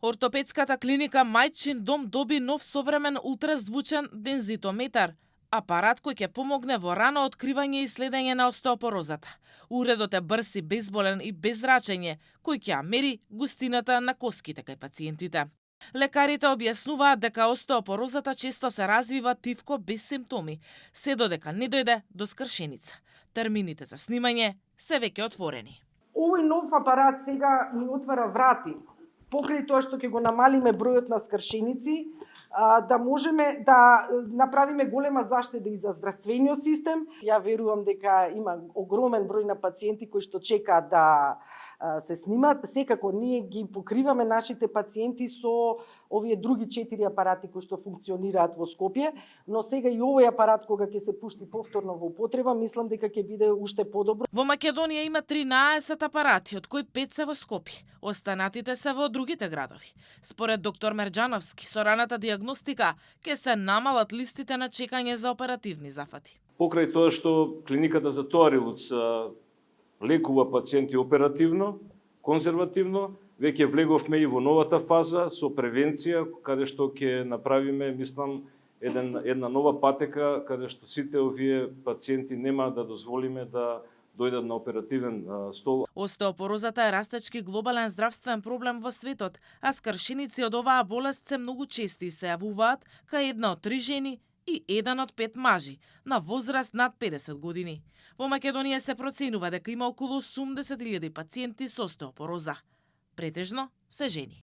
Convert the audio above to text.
Ортопедската клиника Мајчин дом доби нов современ ултразвучен дензитометар, апарат кој ќе помогне во рано откривање и следење на остеопорозата. Уредот е брз и безболен и без зрачење, кој ќе ја мери густината на коските кај пациентите. Лекарите објаснуваат дека остеопорозата често се развива тивко без симптоми, се додека не дојде до скршеница. Термините за снимање се веќе отворени. Овој нов апарат сега ни отвара врати, покрај тоа што ќе го намалиме бројот на скршеници, да можеме да направиме голема заштеда и за здравствениот систем. Ја верувам дека има огромен број на пациенти кои што чекаат да се снимат. Секако ние ги покриваме нашите пациенти со овие други 4 апарати кои што функционираат во Скопје, но сега и овој апарат кога ќе се пушти повторно во употреба, мислам дека ќе биде уште подобро. Во Македонија има 13 апарати, од кои 5 се во Скопје. Останатите се во другите градови. Според доктор Мерџановски, со раната диагностика ќе се намалат листите на чекање за оперативни зафати. Покрај тоа што клиниката за Тоарилуц лекува пациенти оперативно, конзервативно, веќе влеговме и во новата фаза со превенција, каде што ќе направиме, мислам, една нова патека, каде што сите овие пациенти нема да дозволиме да дојдат на оперативен стол. Остеопорозата е растечки глобален здравствен проблем во светот, а скршеници од оваа болест се многу чести и се јавуваат кај 1 од 3 жени и 1 од 5 мажи на возраст над 50 години. Во Македонија се проценува дека има околу 80.000 пациенти со остеопороза. Претежно се жени.